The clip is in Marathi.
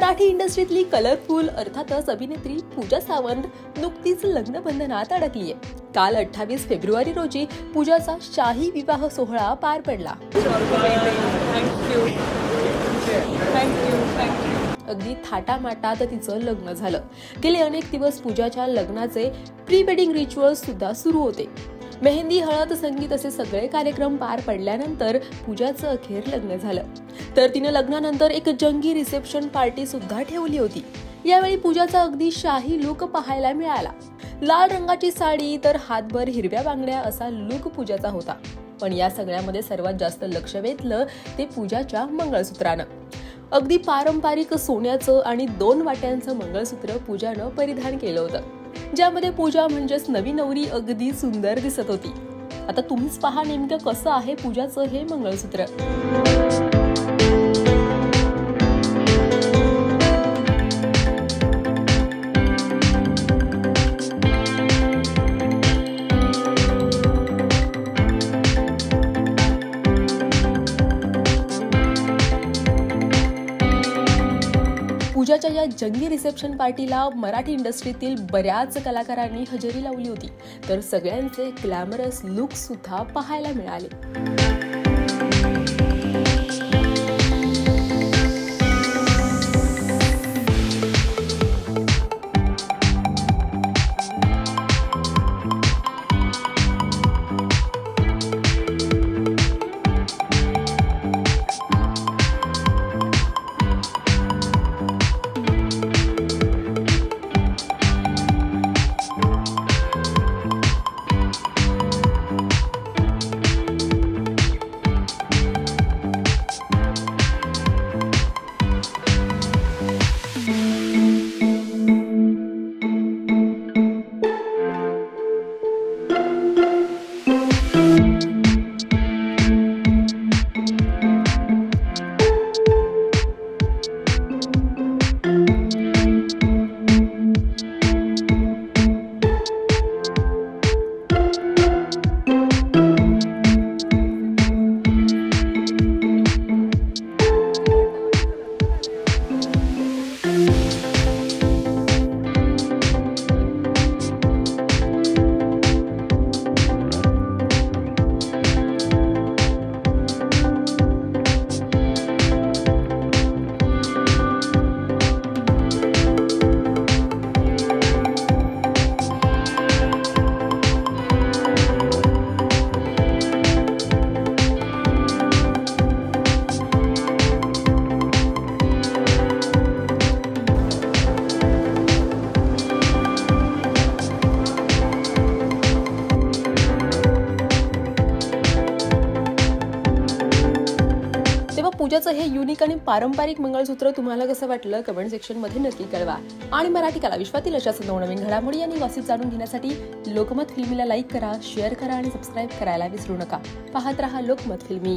मराठी इंडस्ट्रीतली कलरफुल अर्थातच अभिनेत्री पूजा सावंत नुकतीच लग्न बंधनात अडकलीये। काल 28 फेब्रुवारी रोजी पूजाचा शाही विवाह सोहळा पार पडला। अगदी थाटामाटात तिचं लग्न झालं। गेले अनेक दिवस पूजाच्या लग्नाचे प्री वेडिंग रिच्युअल्स सुद्धा सुरू होते। मेहंदी, हळद, संगीत असे सगळे कार्यक्रम पार पडल्यानंतर पूजाचं अखेर लग्न झालं। तर तिने लग्नानंतर एक जंगी रिसेप्शन पार्टी सुद्धा ठेवली होती। यावेळी पूजाचा अगदी शाही लुक पाहायला मिळाला। लाल रंगाची साडी तर हातभर हिरव्या बांगड्या असा लुक पूजाचा होता। पण या सगळ्यामध्ये सर्वात जास्त लक्ष वेधलं ते पूजाच्या मंगळसूत्रानं। अगदी पारंपरिक सोन्याचं आणि 2 वाट्यांचं मंगळसूत्र पूजानं परिधान केलं होतं, ज्यामध्ये पूजा म्हणजेच नवी नवरी अगदी सुंदर दिसत होती। आता तुम्हीच पहा नेमकं कसं आहे पूजाचं हे मंगळसूत्र। पूजाच्या या जंगी रिसेप्शन पार्टीला मराठी इंडस्ट्रीतील बऱ्याच कलाकारांनी हजेरी लावली होती, तर सगळ्यांचे ग्लॅमरस लुक सुद्धा पाहायला मिळाले। पूजाचं हे युनिक आणि पारंपरिक मंगळसूत्र तुम्हाला कसं वाटलं कमेंट सेक्शन मध्ये नक्की कळवा। आणि मराठी कला विश्वातील अशाच नवनवीन घडामोडी आणि गॉसिप जाणून घेण्यासाठी लोकमत फिल्मीला लाईक करा, शेअर करा आणि सबस्क्राईब करायला विसरू नका। पाहत रहा लोकमत फिल्मी।